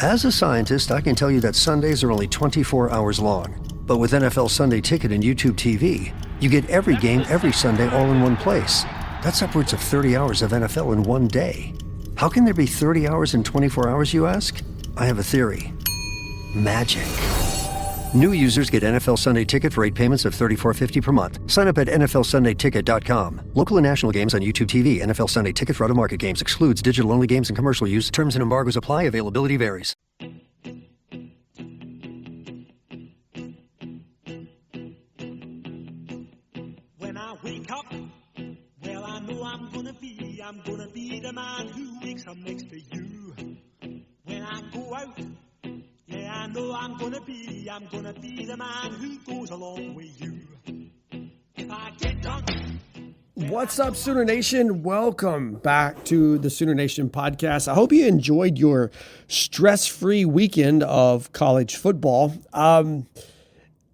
As a scientist, I can tell you that Sundays are only 24 hours long. But with NFL Sunday Ticket and YouTube TV, you get every game every Sunday all in one place. That's upwards of 30 hours of NFL in one day. How can there be 30 hours in 24 hours, you ask? I have a theory. Magic. New users get NFL Sunday Ticket for 8 payments of $34.50 per month. Sign up at NFLSundayTicket.com. Local and national games on YouTube TV. NFL Sunday Ticket for out-of-market games excludes digital-only games and commercial use. Terms and embargoes apply. Availability varies. When I wake up, well, I know I'm gonna be the man who wakes up next to you. When I go out, yeah, I know I'm gonna be the man who goes along with you. If I get drunk. What's up, Sooner Nation? Welcome back to the Sooner Nation podcast. I hope you enjoyed your stress-free weekend of college football. And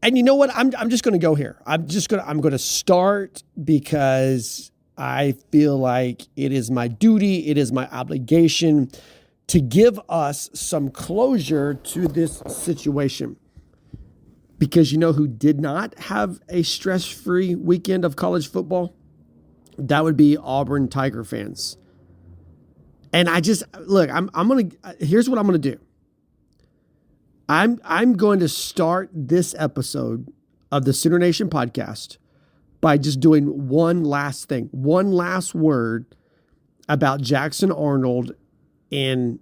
you know what? I'm just going to go here. I'm going to start because I feel like it is my duty, it is my obligation to give us some closure to this situation. Because you know who did not have a stress-free weekend of college football? That would be Auburn Tiger fans. And here's what I'm going to do. I'm going to start this episode of the Sooner Nation podcast by just doing one last thing, one last word about Jackson Arnold and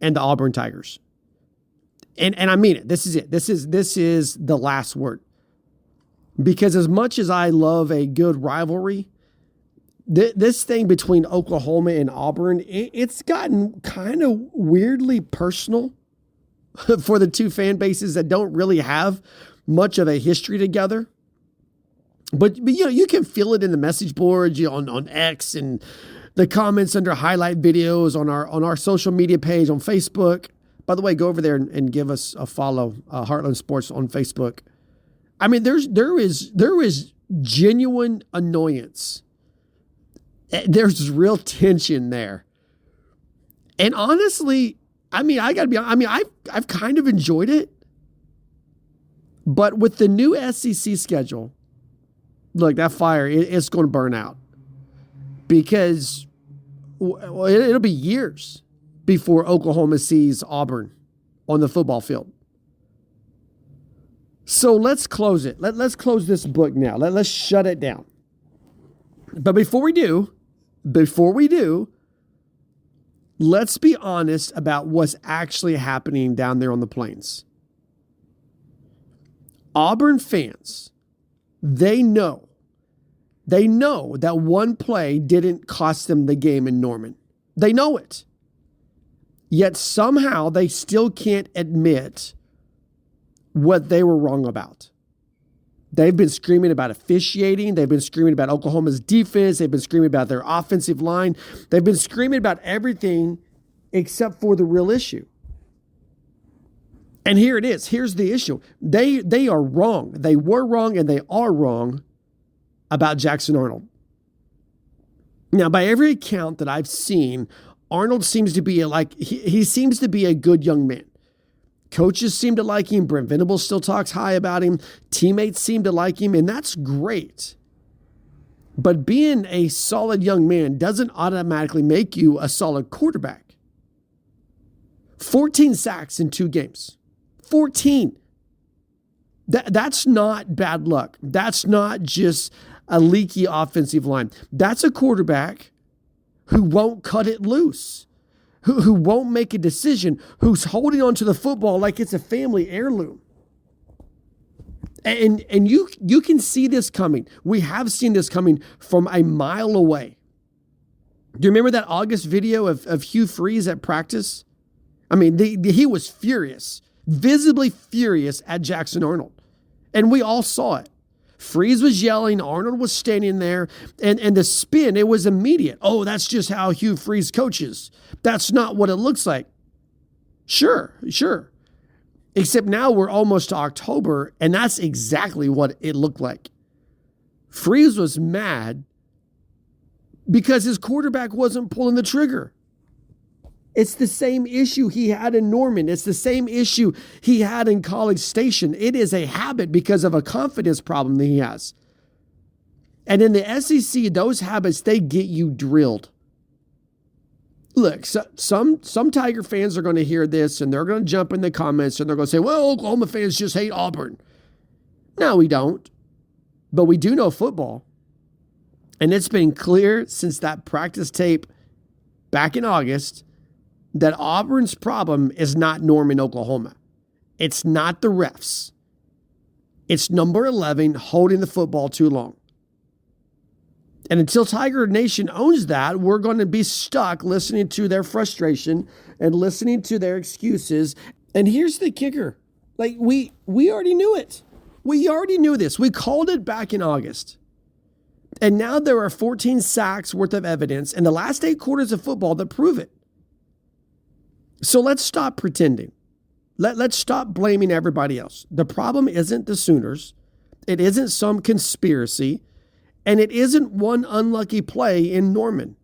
the Auburn Tigers. And I mean it. This is it. This is the last word. Because as much as I love a good rivalry, this thing between Oklahoma and Auburn, it's gotten kind of weirdly personal for the two fan bases that don't really have much of a history together. But you know, you can feel it in the message boards, on X and the comments under highlight videos on our social media page on Facebook. By the way, go over there and give us a follow, Heartland Sports on Facebook. I mean, there is genuine annoyance. There's real tension there. And honestly, I've kind of enjoyed it. But with the new SEC schedule, look, that fire, it's going to burn out. Because it'll be years before Oklahoma sees Auburn on the football field. So let's close it. Let's close this book now. Let's shut it down. But before we do, let's be honest about what's actually happening down there on the plains. Auburn fans, they know that one play didn't cost them the game in Norman. They know it. Yet somehow they still can't admit what they were wrong about. They've been screaming about officiating. They've been screaming about Oklahoma's defense. They've been screaming about their offensive line. They've been screaming about everything except for the real issue. And here it is. Here's the issue. They are wrong. They were wrong and they are wrong about Jackson Arnold. Now, by every account that I've seen, Arnold seems to be he seems to be a good young man. Coaches seem to like him. Brent Venables still talks high about him. Teammates seem to like him, and that's great. But being a solid young man doesn't automatically make you a solid quarterback. 14 sacks in 2 games. 14. That's not bad luck. That's not just a leaky offensive line. That's a quarterback who won't cut it loose, who won't make a decision, who's holding on to the football like it's a family heirloom. And you can see this coming. We have seen this coming from a mile away. Do you remember that August video of Hugh Freeze at practice? I mean, he was furious, visibly furious at Jackson Arnold. And we all saw it. Freeze was yelling, Arnold was standing there, and the spin, it was immediate. Oh, that's just how Hugh Freeze coaches. That's not what it looks like. Sure. Except now we're almost to October, and that's exactly what it looked like. Freeze was mad because his quarterback wasn't pulling the trigger. It's the same issue he had in Norman. It's the same issue he had in College Station. It is a habit because of a confidence problem that he has. And in the SEC, those habits, they get you drilled. Look, some Tiger fans are going to hear this and they're going to jump in the comments and they're going to say, well, Oklahoma fans just hate Auburn. No, we don't. But we do know football. And it's been clear since that practice tape back in August that Auburn's problem is not Norman, Oklahoma. It's not the refs. It's number 11 holding the football too long. And until Tiger Nation owns that, we're going to be stuck listening to their frustration and listening to their excuses. And here's the kicker. Like, we already knew it. We already knew this. We called it back in August. And now there are 14 sacks worth of evidence in the last 8 quarters of football that prove it. So let's stop pretending. Let's stop blaming everybody else. The problem isn't the Sooners. It isn't some conspiracy. And it isn't one unlucky play in Norman.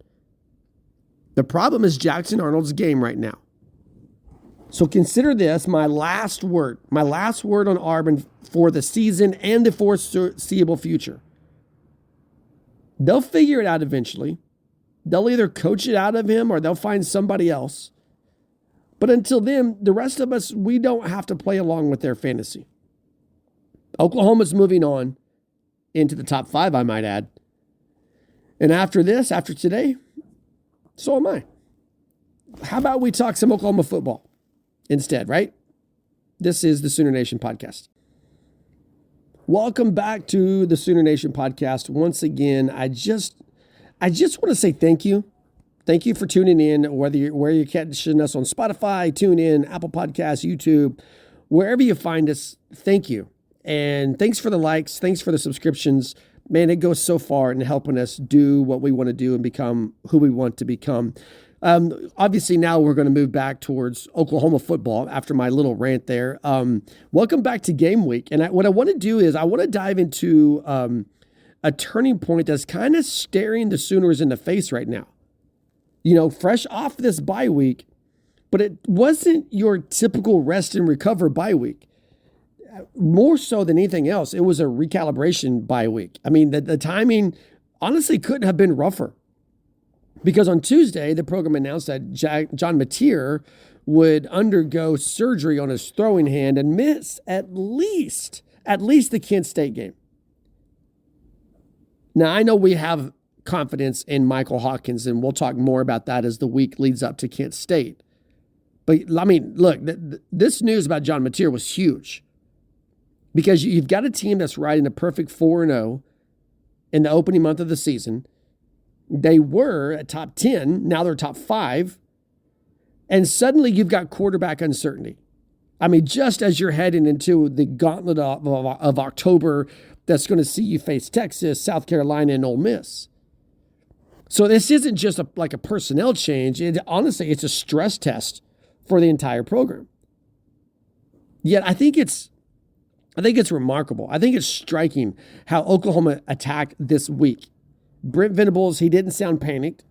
The problem is Jackson Arnold's game right now. So consider this my last word on Auburn for the season and the foreseeable future. They'll figure it out eventually. They'll either coach it out of him or they'll find somebody else. But until then, the rest of us, we don't have to play along with their fantasy. Oklahoma's moving on into the top 5, I might add. And after today, so am I. How about we talk some Oklahoma football instead, right? This is the Sooner Nation Podcast. Welcome back to the Sooner Nation Podcast. Once again, I just want to say thank you. Thank you for tuning in, where you're catching us on Spotify, TuneIn, Apple Podcasts, YouTube, wherever you find us. Thank you. And thanks for the likes. Thanks for the subscriptions. Man, it goes so far in helping us do what we want to do and become who we want to become. Obviously, now we're going to move back towards Oklahoma football after my little rant there. Welcome back to game week. And what I want to do is I want to dive into a turning point that's kind of staring the Sooners in the face right now. You know, fresh off this bye week, but it wasn't your typical rest and recover bye week. More so than anything else, it was a recalibration bye week. I mean, the timing honestly couldn't have been rougher. Because on Tuesday, the program announced that John Mateer would undergo surgery on his throwing hand and miss at least the Kent State game. Now, I know we have confidence in Michael Hawkins, and we'll talk more about that as the week leads up to Kent State. But, I mean, look, this news about John Mateer was huge. Because you've got a team that's riding a perfect 4-0 in the opening month of the season. They were at top 10. Now they're top 5. And suddenly you've got quarterback uncertainty. I mean, just as you're heading into the gauntlet of October that's going to see you face Texas, South Carolina, and Ole Miss. So this isn't just like a personnel change. Honestly, it's a stress test for the entire program. Yet I think it's remarkable. I think it's striking how Oklahoma attacked this week. Brent Venables, he didn't sound panicked.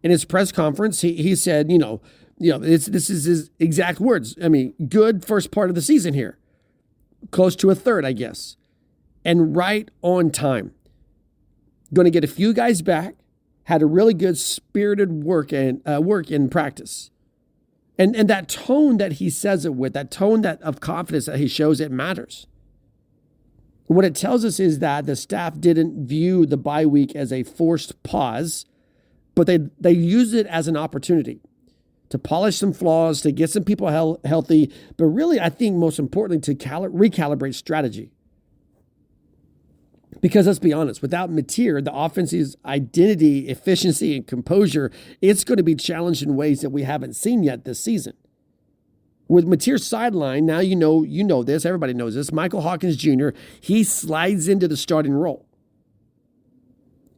In his press conference, he said, this is his exact words. I mean, good first part of the season here. Close to a third, I guess. And right on time. Going to get a few guys back. Had a really good spirited work in practice. And that tone that he says it with, that tone of confidence that he shows, it matters. What it tells us is that the staff didn't view the bye week as a forced pause, but they used it as an opportunity to polish some flaws, to get some people healthy, but really, I think most importantly, to recalibrate strategy. Because let's be honest, without Mateer, the offense's identity, efficiency, and composure, it's going to be challenged in ways that we haven't seen yet this season. With Mateer's sideline, now you know this, everybody knows this, Michael Hawkins Jr., he slides into the starting role.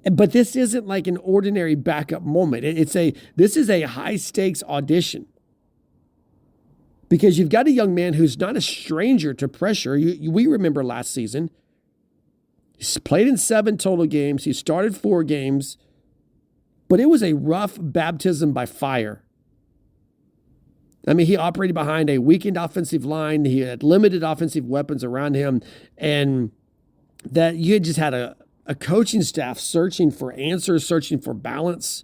But this isn't like an ordinary backup moment. This is a high-stakes audition. Because you've got a young man who's not a stranger to pressure. We remember last season, he's played in 7 total games. He started 4 games. But it was a rough baptism by fire. I mean, he operated behind a weakened offensive line. He had limited offensive weapons around him. And that you had just had a coaching staff searching for answers, searching for balance.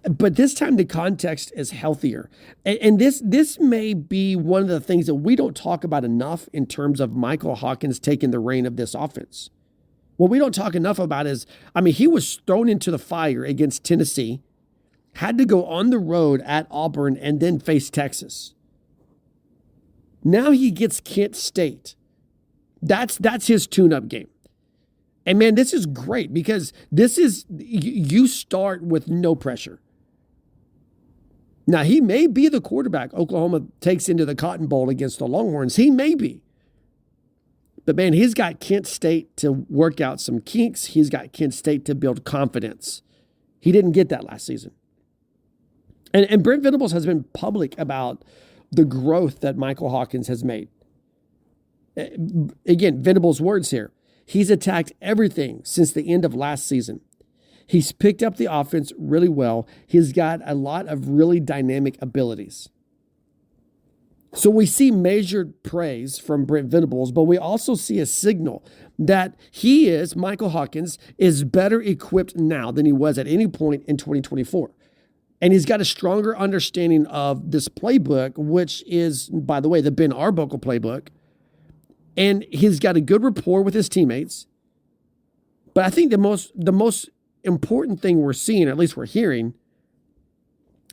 But this time the context is healthier. And this may be one of the things that we don't talk about enough in terms of Michael Hawkins taking the reign of this offense. What we don't talk enough about is, I mean, he was thrown into the fire against Tennessee, had to go on the road at Auburn, and then face Texas. Now he gets Kent State. That's his tune-up game. And man, this is great because this is, you start with no pressure. Now, he may be the quarterback Oklahoma takes into the Cotton Bowl against the Longhorns. He may be. But man, he's got Kent State to work out some kinks. He's got Kent State to build confidence. He didn't get that last season. And Brent Venables has been public about the growth that Michael Hawkins has made. Again, Venables' words here. He's attacked everything since the end of last season. He's picked up the offense really well. He's got a lot of really dynamic abilities. So we see measured praise from Brent Venables, but we also see a signal that Michael Hawkins, is better equipped now than he was at any point in 2024. And he's got a stronger understanding of this playbook, which is, by the way, the Ben Arbuckle playbook. And he's got a good rapport with his teammates. But I think the most important thing we're seeing, or at least we're hearing,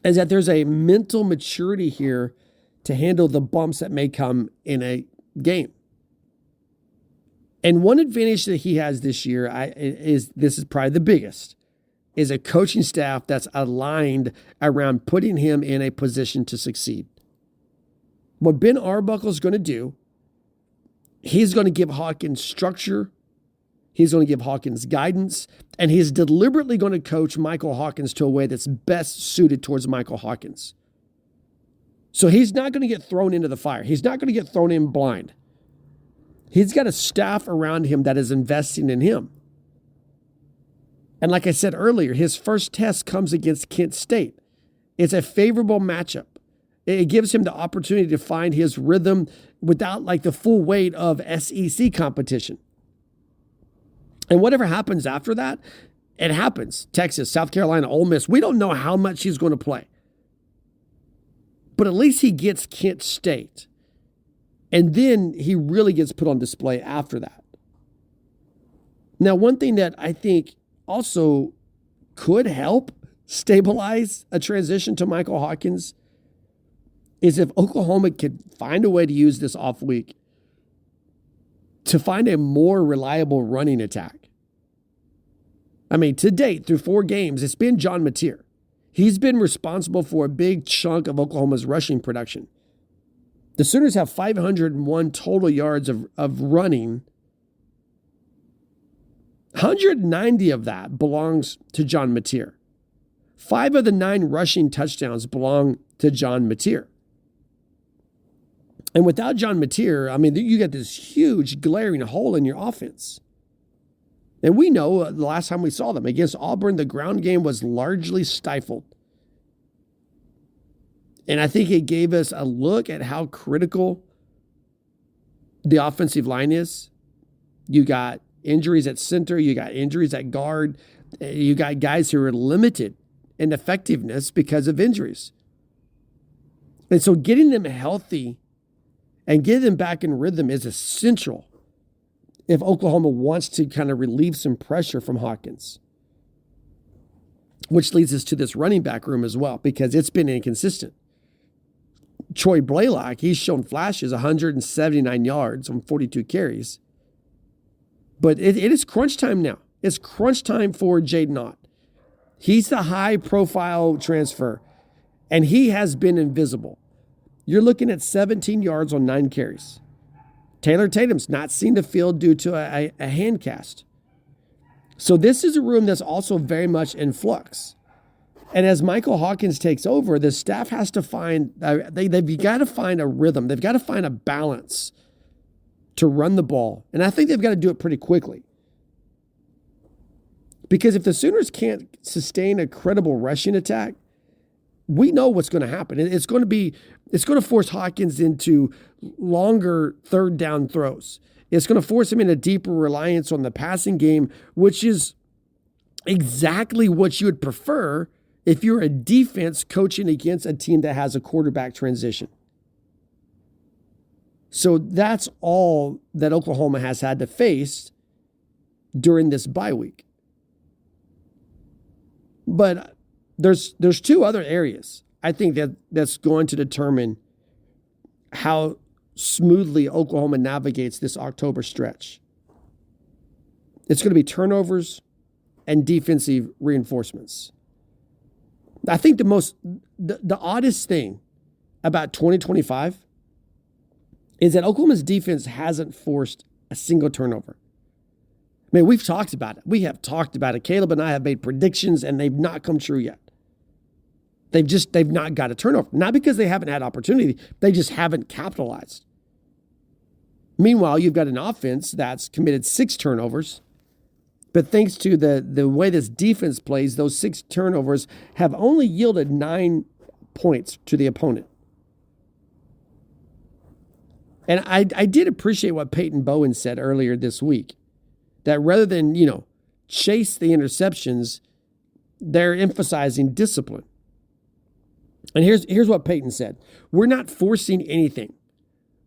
is that there's a mental maturity here to handle the bumps that may come in a game. And one advantage that he has this year this is probably the biggest, is a coaching staff that's aligned around putting him in a position to succeed. What Ben Arbuckle is going to do, he's going to give Hawkins structure. He's going to give Hawkins guidance, and he's deliberately going to coach Michael Hawkins to a way that's best suited towards Michael Hawkins. So he's not going to get thrown into the fire. He's not going to get thrown in blind. He's got a staff around him that is investing in him. And like I said earlier, his first test comes against Kent State. It's a favorable matchup. It gives him the opportunity to find his rhythm without like the full weight of SEC competition. And whatever happens after that, it happens. Texas, South Carolina, Ole Miss. We don't know how much he's going to play. But at least he gets Kent State. And then he really gets put on display after that. Now, one thing that I think also could help stabilize a transition to Michael Hawkins is if Oklahoma could find a way to use this off week to find a more reliable running attack. I mean, to date, through 4 games, it's been John Mateer. He's been responsible for a big chunk of Oklahoma's rushing production. The Sooners have 501 total yards of running. 190 of that belongs to John Mateer. 5 of the 9 rushing touchdowns belong to John Mateer. And without John Mateer, I mean, you got this huge glaring hole in your offense. And we know the last time we saw them against Auburn, the ground game was largely stifled. And I think it gave us a look at how critical the offensive line is. You got injuries at center. You got injuries at guard. You got guys who are limited in effectiveness because of injuries. And so getting them healthy and getting them back in rhythm is essential if Oklahoma wants to kind of relieve some pressure from Hawkins. Which leads us to this running back room as well, because it's been inconsistent. Troy Blaylock, he's shown flashes, 179 yards on 42 carries. But it is crunch time now. It's crunch time for Jaden Ott. He's the high-profile transfer, and he has been invisible. You're looking at 17 yards on 9 carries. Taylor Tatum's not seen the field due to a hand cast. So this is a room that's also very much in flux. And as Michael Hawkins takes over, the staff has to find, they've got to find a rhythm. They've got to find a balance to run the ball. And I think they've got to do it pretty quickly. Because if the Sooners can't sustain a credible rushing attack, we know what's going to happen. It's going to force Hawkins into longer third down throws. It's going to force him into deeper reliance on the passing game, which is exactly what you would prefer if you're a defense coaching against a team that has a quarterback transition. So that's all that Oklahoma has had to face during this bye week. But there's two other areas I think that's going to determine how smoothly Oklahoma navigates this October stretch. It's going to be turnovers and defensive reinforcements. I think the oddest thing about 2025 is that Oklahoma's defense hasn't forced a single turnover. I mean, we've talked about it. We have talked about it. Caleb and I have made predictions, and they've not come true yet. They've not got a turnover. Not because they haven't had opportunity. They just haven't capitalized. Meanwhile, you've got an offense that's committed 6 turnovers. But thanks to the way this defense plays, those 6 turnovers have only yielded 9 points to the opponent. And I did appreciate what Peyton Bowen said earlier this week, that rather than, chase the interceptions, they're emphasizing discipline. And here's what Peyton said. We're not forcing anything.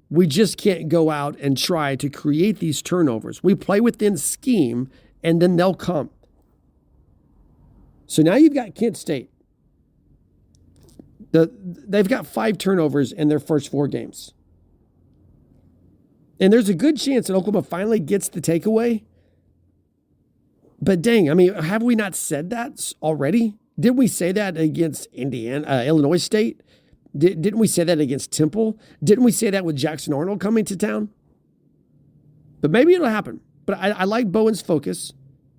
We just can't go out and try to create these turnovers. We play within scheme, and then they'll come. So now you've got Kent State. They've got 5 turnovers in their first 4 games. And there's a good chance that Oklahoma finally gets the takeaway. But dang, I mean, have we not said that already? Didn't we say that against Illinois State? Didn't we say that against Temple? Didn't we say that with Jackson Arnold coming to town? But maybe it'll happen. But I like Bowen's focus,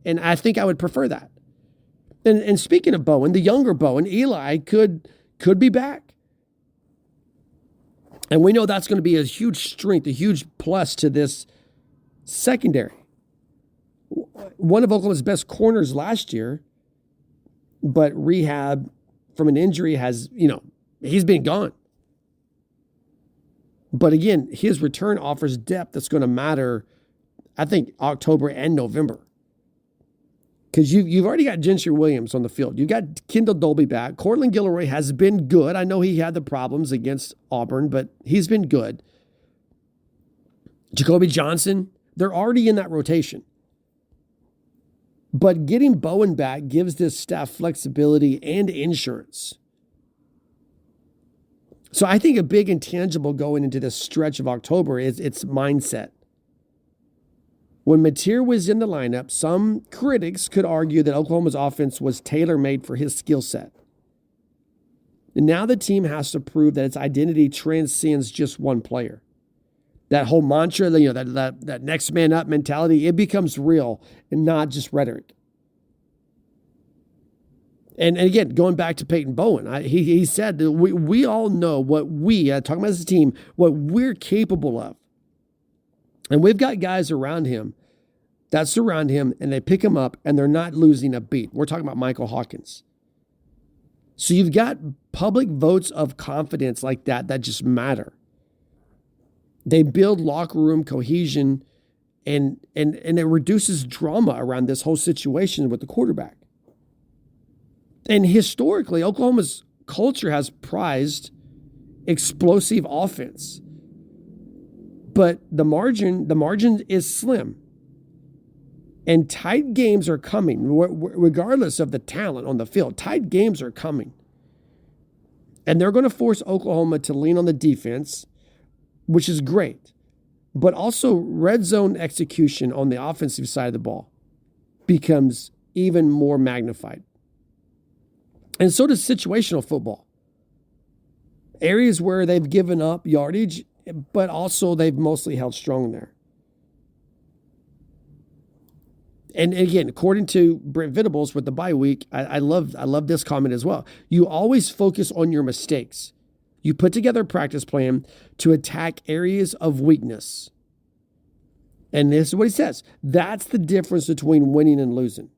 and I think I would prefer that. And speaking of Bowen, the younger Bowen, Eli, could be back. And we know that's going to be a huge strength, a huge plus to this secondary. One of Oklahoma's best corners last year, but rehab from an injury has, he's been gone. But again, his return offers depth that's going to matter, I think, October and November. Because you've already got Gentry Williams on the field. You've got Kendall Dolby back. Cortland Gilroy has been good. I know he had the problems against Auburn, but he's been good. Jacoby Johnson, they're already in that rotation. But getting Bowen back gives this staff flexibility and insurance. So I think a big intangible going into this stretch of October is its mindset. When Mateer was in the lineup, some critics could argue that Oklahoma's offense was tailor-made for his skill set. And now the team has to prove that its identity transcends just one player. That whole mantra, that next man up mentality, it becomes real and not just rhetoric. And again, going back to Peyton Bowen, he said that we all know what talking about as a team, what we're capable of. And we've got guys around him that surround him, and they pick him up, and they're not losing a beat. We're talking about Michael Hawkins. So you've got public votes of confidence like that just matter. They build locker room cohesion, and it reduces drama around this whole situation with the quarterback. And historically, Oklahoma's culture has prized explosive offense. But the margin is slim. And tight games are coming, regardless of the talent on the field. Tight games are coming. And they're going to force Oklahoma to lean on the defense, which is great. But also red zone execution on the offensive side of the ball becomes even more magnified. And so does situational football. Areas where they've given up yardage, but also they've mostly held strong there. And again, according to Brent Venables with the bye week, I love this comment as well. You always focus on your mistakes. You put together a practice plan to attack areas of weakness. And this is what he says. That's the difference between winning and losing.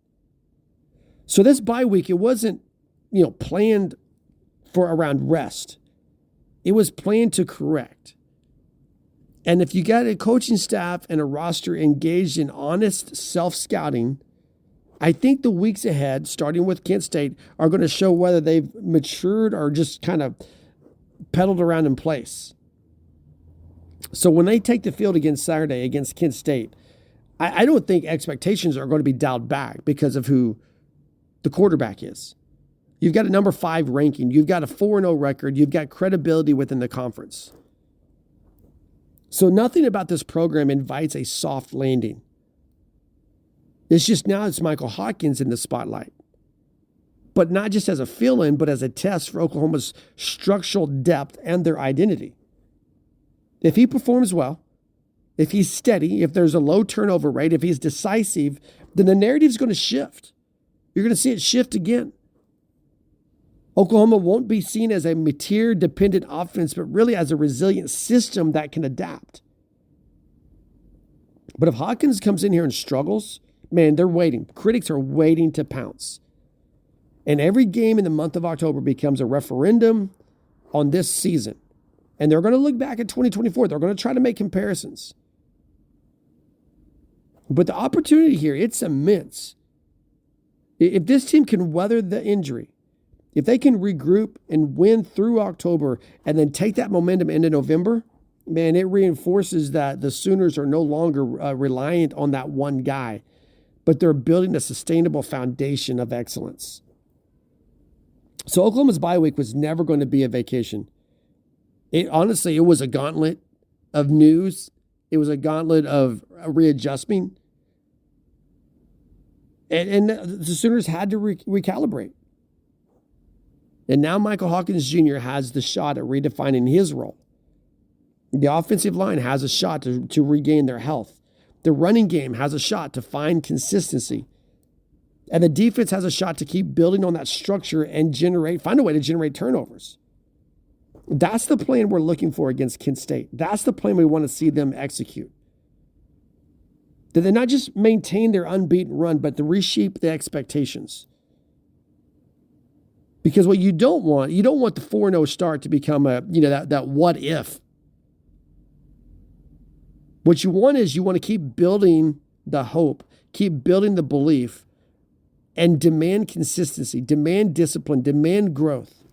So this bye week, it wasn't, planned for around rest. It was planned to correct. And if you got a coaching staff and a roster engaged in honest self-scouting, I think the weeks ahead, starting with Kent State, are going to show whether they've matured or just kind of pedaled around in place. So when they take the field against Saturday against Kent State, I don't think expectations are going to be dialed back because of who the quarterback is. You've got a number 5 ranking. You've got a 4-0 record. You've got credibility within the conference. So nothing about this program invites a soft landing. It's just now it's Michael Hawkins in the spotlight. But not just as a fill-in, but as a test for Oklahoma's structural depth and their identity. If he performs well, if he's steady, if there's a low turnover rate, if he's decisive, then the narrative's going to shift. You're going to see it shift again. Oklahoma won't be seen as a material-dependent offense, but really as a resilient system that can adapt. But if Hawkins comes in here and struggles, man, they're waiting. Critics are waiting to pounce. And every game in the month of October becomes a referendum on this season. And they're going to look back at 2024. They're going to try to make comparisons. But the opportunity here, it's immense. If this team can weather the injury, if they can regroup and win through October and then take that momentum into November, man, it reinforces that the Sooners are no longer reliant on that one guy, but they're building a sustainable foundation of excellence. So Oklahoma's bye week was never going to be a vacation. It was a gauntlet of news. It was a gauntlet of readjusting. And the Sooners had to recalibrate. And now Michael Hawkins Jr. has the shot at redefining his role. The offensive line has a shot to regain their health. The running game has a shot to find consistency. And the defense has a shot to keep building on that structure and find a way to generate turnovers. That's the plan we're looking for against Kent State. That's the plan we want to see them execute. That they not just maintain their unbeaten run, but to reshape the expectations. Because what you don't want the 4-0 start to become that what if. What you want is you want to keep building the hope, keep building the belief, and demand consistency, demand discipline, demand growth.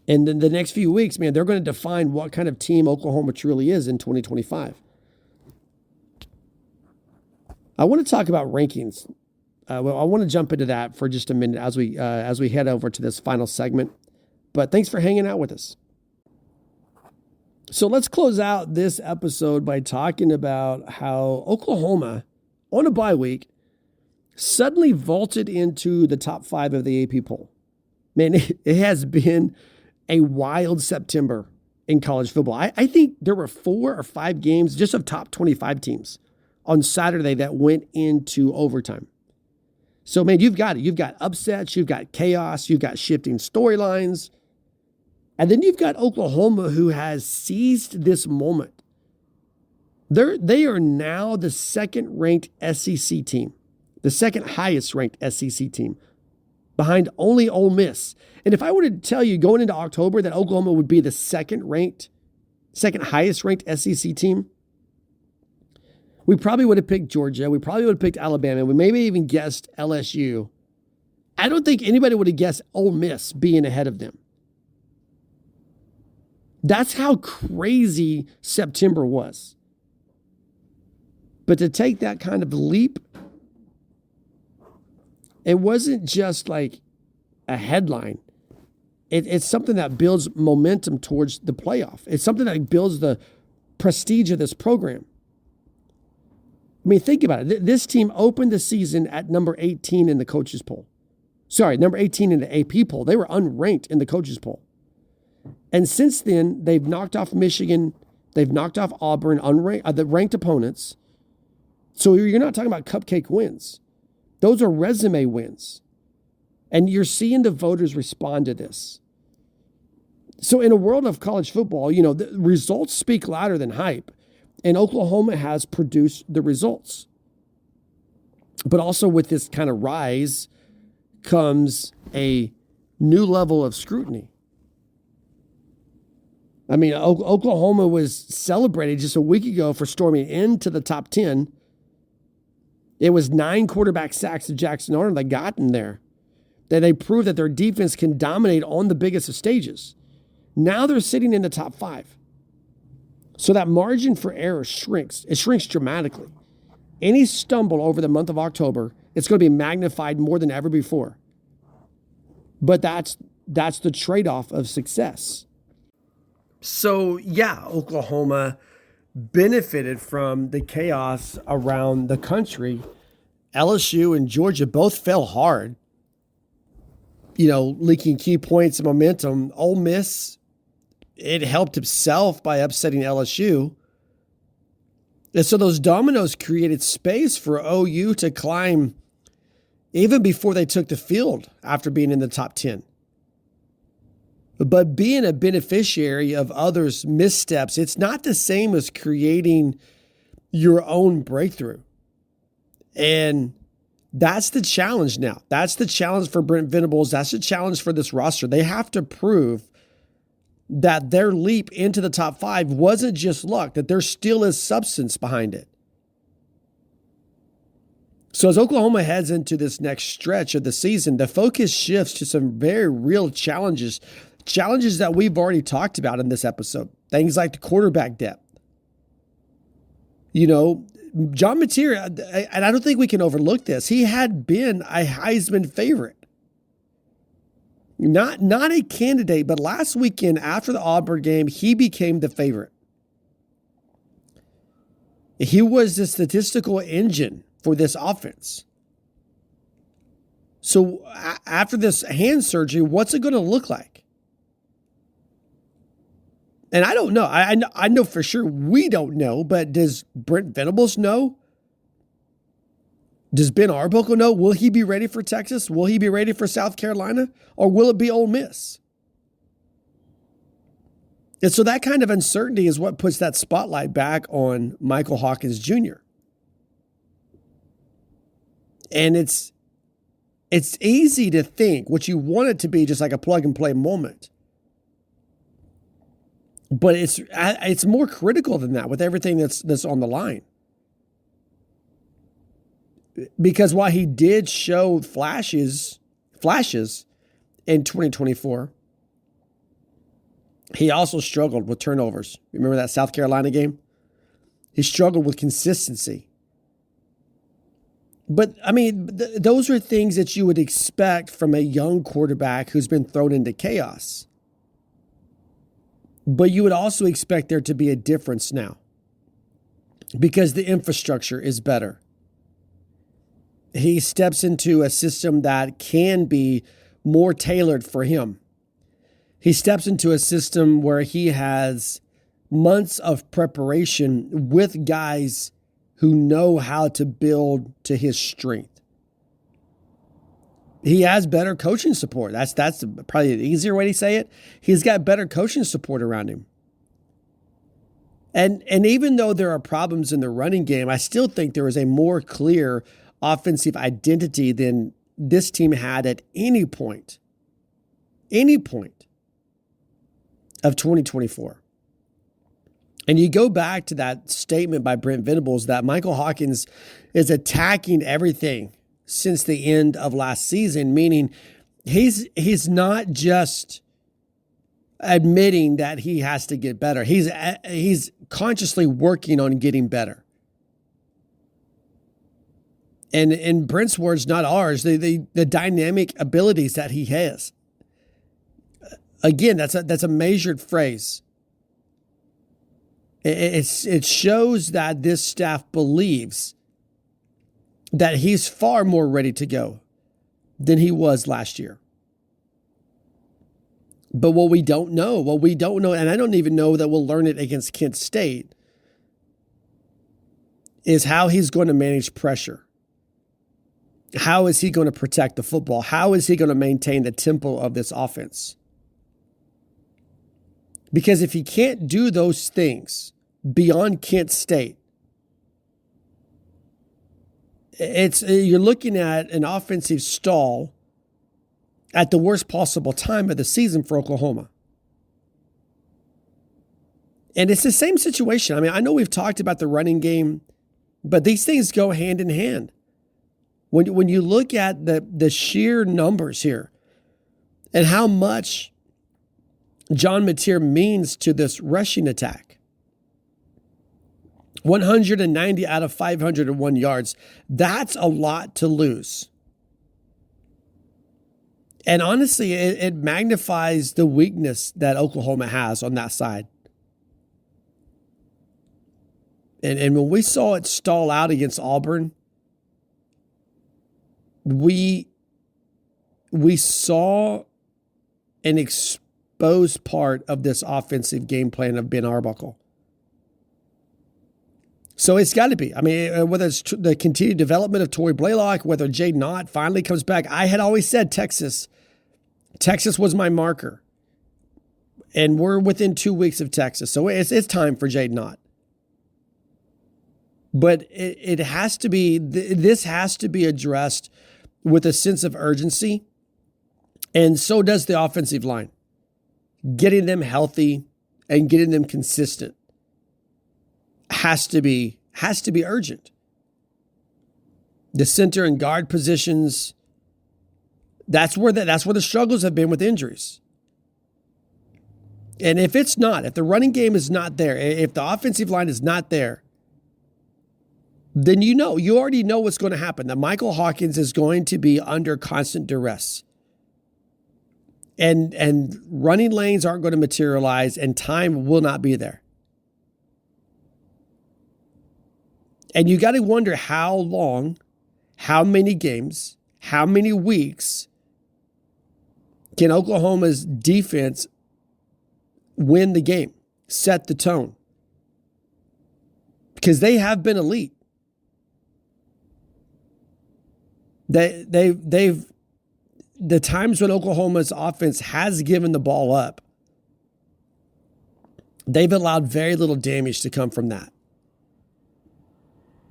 And then the next few weeks, man, they're going to define what kind of team Oklahoma truly is in 2025. I want to talk about rankings. I want to jump into that for just a minute as we head over to this final segment. But thanks for hanging out with us. So let's close out this episode by talking about how Oklahoma, on a bye week, suddenly vaulted into the top 5 of the AP poll. Man, it has been a wild September in college football. I think there were 4 or 5 games just of top 25 teams on Saturday that went into overtime. So, man, you've got it. You've got upsets, you've got chaos, you've got shifting storylines. And then you've got Oklahoma, who has seized this moment. They are now the second-ranked SEC team, the second highest-ranked SEC team, behind only Ole Miss. And if I were to tell you going into October that Oklahoma would be the second highest-ranked SEC team, we probably would have picked Georgia. We probably would have picked Alabama. We maybe even guessed LSU. I don't think anybody would have guessed Ole Miss being ahead of them. That's how crazy September was. But to take that kind of leap, it wasn't just like a headline. It's something that builds momentum towards the playoff. It's something that builds the prestige of this program. I mean, think about it. This team opened the season at number 18 in the coaches poll. Number 18 in the AP poll. They were unranked in the coaches poll. And since then, they've knocked off Michigan. They've knocked off Auburn, the ranked opponents. So you're not talking about cupcake wins. Those are resume wins. And you're seeing the voters respond to this. So in a world of college football, the results speak louder than hype. And Oklahoma has produced the results. But also with this kind of rise comes a new level of scrutiny. I mean, Oklahoma was celebrated just a week ago for storming into the top 10. It was 9 quarterback sacks of Jackson Arnold that got them there. That they proved that their defense can dominate on the biggest of stages. Now they're sitting in the top 5. So that margin for error shrinks. It shrinks dramatically. Any stumble over the month of October, it's going to be magnified more than ever before. But that's the trade-off of success. So, yeah, Oklahoma benefited from the chaos around the country. LSU and Georgia both fell hard, leaking key points and momentum. Ole Miss, it helped itself by upsetting LSU. And so those dominoes created space for OU to climb even before they took the field after being in the top 10. But being a beneficiary of others' missteps, it's not the same as creating your own breakthrough. And that's the challenge now. That's the challenge for Brent Venables. That's the challenge for this roster. They have to prove that their leap into the top 5 wasn't just luck, that there still is substance behind it. So as Oklahoma heads into this next stretch of the season, the focus shifts to some very real challenges that we've already talked about in this episode. Things like the quarterback depth. John Mateer, and I don't think we can overlook this, he had been a Heisman favorite. Not a candidate, but last weekend after the Auburn game, he became the favorite. He was the statistical engine for this offense. So after this hand surgery, what's it going to look like? And I don't know. I know for sure we don't know, but does Brent Venables know? Does Ben Arbuckle know? Will he be ready for Texas? Will he be ready for South Carolina? Or will it be Ole Miss? And so that kind of uncertainty is what puts that spotlight back on Michael Hawkins Jr. And it's easy to think what you want it to be, just like a plug and play moment. But it's more critical than that with everything that's on the line. Because while he did show flashes in 2024, he also struggled with turnovers. Remember that South Carolina game? He struggled with consistency. But, I mean, those are things that you would expect from a young quarterback who's been thrown into chaos. But you would also expect there to be a difference now because the infrastructure is better. He steps into a system that can be more tailored for him. He steps into a system where he has months of preparation with guys who know how to build to his strength. He has better coaching support. That's probably an easier way to say it. He's got better coaching support around him. And even though there are problems in the running game, I still think there is a more clear offensive identity than this team had at any point of 2024. And you go back to that statement by Brent Venables that Michael Hawkins is attacking everything since the end of last season, meaning he's not just admitting that he has to get better. He's consciously working on getting better. And in Brent's words, not ours, the dynamic abilities that he has. Again, that's a measured phrase. It shows that this staff believes that he's far more ready to go than he was last year. But what we don't know, and I don't even know that we'll learn it against Kent State, is how he's going to manage pressure. How is he going to protect the football? How is he going to maintain the tempo of this offense? Because if he can't do those things beyond Kent State, you're looking at an offensive stall at the worst possible time of the season for Oklahoma. And it's the same situation. I mean, I know we've talked about the running game, but these things go hand in hand. When you look at the sheer numbers here and how much John Mateer means to this rushing attack, 190 out of 501 yards, that's a lot to lose. And honestly, it magnifies the weakness that Oklahoma has on that side. And when we saw it stall out against Auburn, we saw an exposed part of this offensive game plan of Ben Arbuckle. So it's got to be. I mean, whether it's the continued development of Torrey Blaylock, whether Jaden Ott finally comes back. I had always said Texas. Texas was my marker. And we're within 2 weeks of Texas. So it's time for Jaden Ott. But it has to be, this has to be addressed with a sense of urgency. And so does the offensive line. Getting them healthy and getting them consistent has to be urgent. The center and guard positions, that's where the struggles have been with injuries. And if the running game is not there, if the offensive line is not there, then you already know what's going to happen. That Michael Hawkins is going to be under constant duress. And running lanes aren't going to materialize and time will not be there. And you got to wonder how long, how many games, how many weeks can Oklahoma's defense win the game, set the tone? Because they have been elite. They've the times when Oklahoma's offense has given the ball up, they've allowed very little damage to come from that.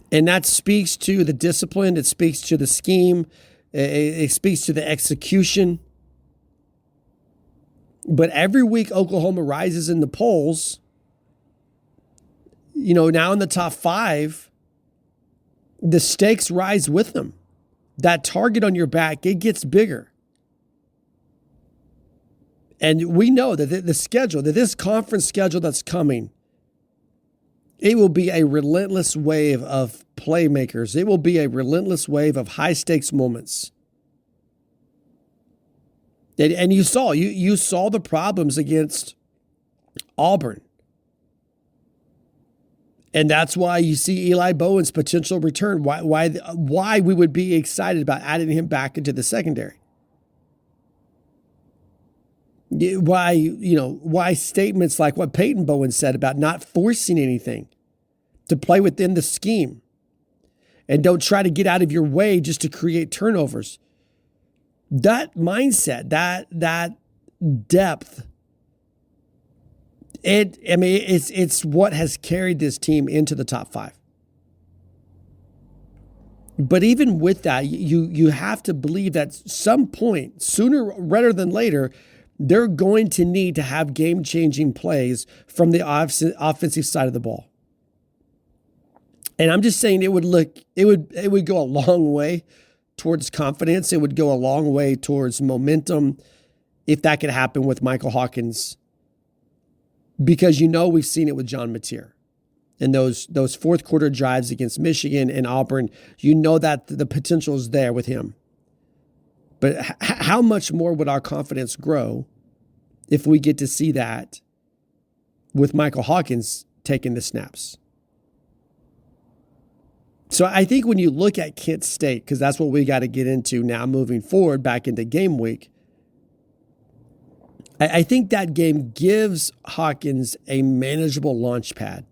And that speaks to the discipline. It speaks to the scheme. It speaks to the execution. But every week Oklahoma rises in the polls, now in the top 5, the stakes rise with them. That target on your back, it gets bigger. And we know that this conference schedule that's coming, it will be a relentless wave of playmakers. It will be a relentless wave of high-stakes moments. And you saw the problems against Auburn. And that's why you see Eli Bowen's potential return, why we would be excited about adding him back into the secondary. Why statements like what Peyton Bowen said about not forcing anything, to play within the scheme and don't try to get out of your way just to create turnovers. That mindset, that depth, it's what has carried this team into the top 5. But even with that, you have to believe that at some point, sooner rather than later, they're going to need to have game-changing plays from the offensive side of the ball. And I'm just saying it would go a long way towards confidence. It would go a long way towards momentum if that could happen with Michael Hawkins. Because we've seen it with John Mateer. And those fourth quarter drives against Michigan and Auburn, that the potential is there with him. But how much more would our confidence grow if we get to see that with Michael Hawkins taking the snaps? So I think when you look at Kent State, because that's what we got to get into now moving forward back into game week, I think that game gives Hawkins a manageable launch pad.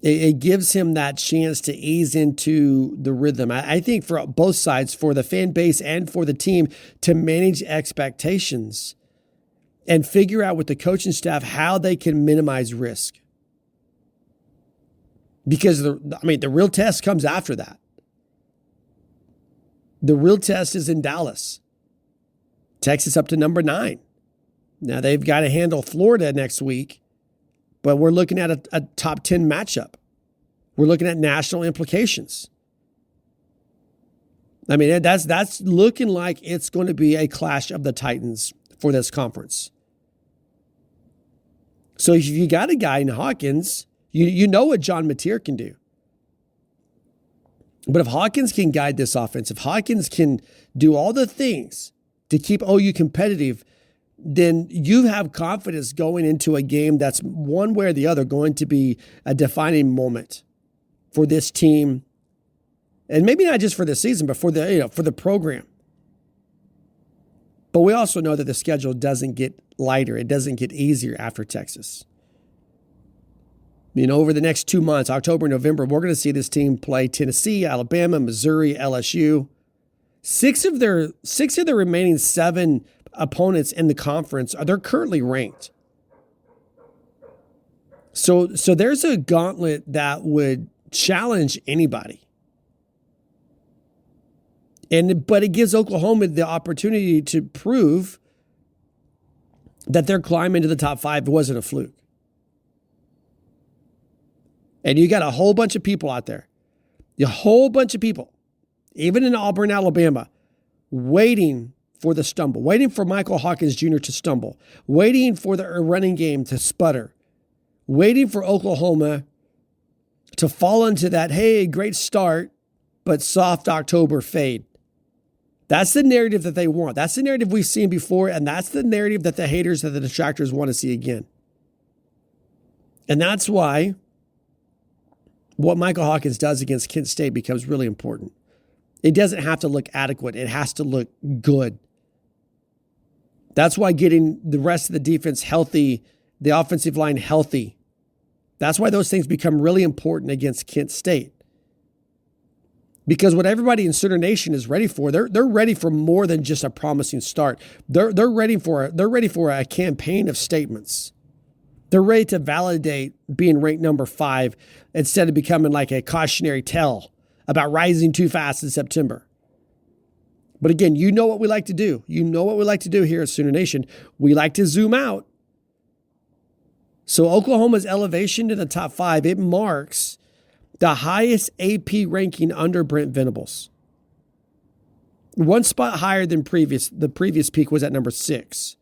It gives him that chance to ease into the rhythm. I think for both sides, for the fan base and for the team, to manage expectations and figure out with the coaching staff how they can minimize risk. Because the real test comes after that. The real test is in Dallas. Texas up to number 9. Now they've got to handle Florida next week, but we're looking at a top 10 matchup. We're looking at national implications. I mean, that's looking like it's going to be a clash of the Titans for this conference. So if you got a guy in Hawkins, you know what John Mateer can do. But if Hawkins can guide this offense, if Hawkins can do all the things to keep OU competitive, then you have confidence going into a game that's one way or the other going to be a defining moment for this team. And maybe not just for the season, but for the program. But we also know that the schedule doesn't get lighter. It doesn't get easier after Texas. Over the next 2 months, October and November, we're going to see this team play Tennessee, Alabama, Missouri, LSU. Six of their remaining 7 opponents in the conference they're currently ranked. So there's a gauntlet that would challenge anybody. But it gives Oklahoma the opportunity to prove that their climb into the top 5 wasn't a fluke. And you got a whole bunch of people out there, a whole bunch of people, even in Auburn, Alabama, waiting for the stumble, waiting for Michael Hawkins Jr. to stumble, waiting for the running game to sputter, waiting for Oklahoma to fall into that, hey, great start, but soft October fade. That's the narrative that they want. That's the narrative we've seen before, and that's the narrative that the haters and the detractors want to see again. And that's why what Michael Hawkins does against Kent State becomes really important. It doesn't have to look adequate. It has to look good. That's why getting the rest of the defense healthy, the offensive line healthy, that's why those things become really important against Kent State. Because what everybody in Sooner Nation is ready for, they're ready for more than just a promising start. They're ready for a campaign of statements. They're ready to validate being ranked number 5 instead of becoming like a cautionary tale about rising too fast in September. But again, you know what we like to do. You know what we like to do here at Sooner Nation. We like to zoom out. So Oklahoma's elevation to the top 5, it marks the highest AP ranking under Brent Venables. One spot higher than the previous peak was at number 6.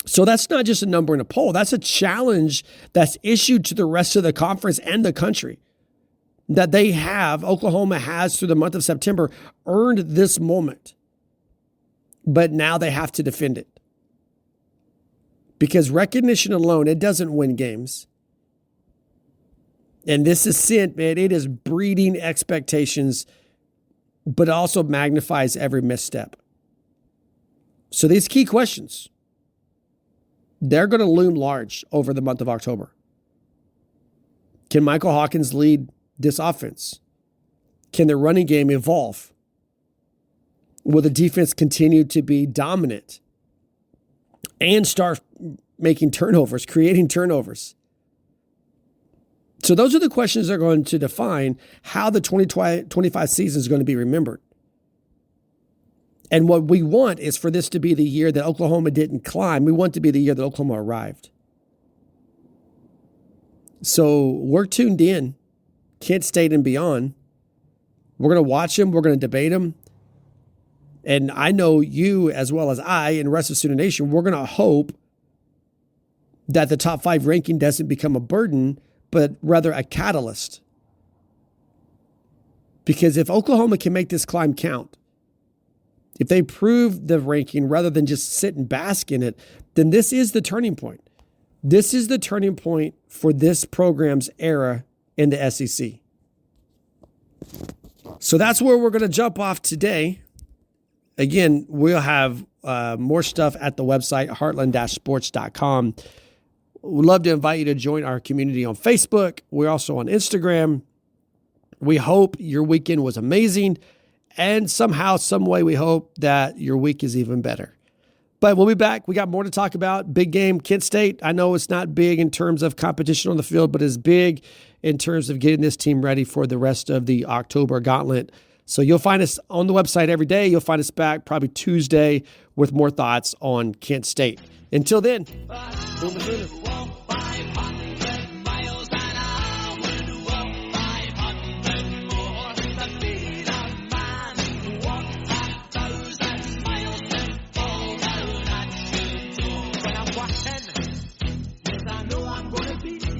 So that's not just a number in a poll. That's a challenge that's issued to the rest of the conference and the country. That Oklahoma has through the month of September earned this moment. But now they have to defend it. Because recognition alone, it doesn't win games. And this ascent, man, it is breeding expectations, but it also magnifies every misstep. So these key questions, they're going to loom large over the month of October. Can Michael Hawkins lead this offense? Can the running game evolve? Will the defense continue to be dominant and start making turnovers, creating turnovers? So those are the questions that are going to define how the 2025 season is going to be remembered. And what we want is for this to be the year that Oklahoma didn't climb. We want to be the year that Oklahoma arrived. So we're tuned in, Kent State and beyond. We're going to watch them. We're going to debate them. And I know you, as well as I and the rest of Sooner Nation, we're going to hope that the top 5 ranking doesn't become a burden, but rather a catalyst. Because if Oklahoma can make this climb count, if they prove the ranking rather than just sit and bask in it, then this is the turning point. This is the turning point for this program's era in the SEC. So that's where we're going to jump off today. Again, we'll have more stuff at the website, heartland-sports.com. We'd love to invite you to join our community on Facebook. We're also on Instagram. We hope your weekend was amazing. And somehow, some way, we hope that your week is even better. But we'll be back. We got more to talk about. Big game, Kent State. I know it's not big in terms of competition on the field, but it's big in terms of getting this team ready for the rest of the October gauntlet. So you'll find us on the website every day. You'll find us back probably Tuesday with more thoughts on Kent State. Until then, Boomer Sooner.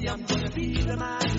I'm gonna be the man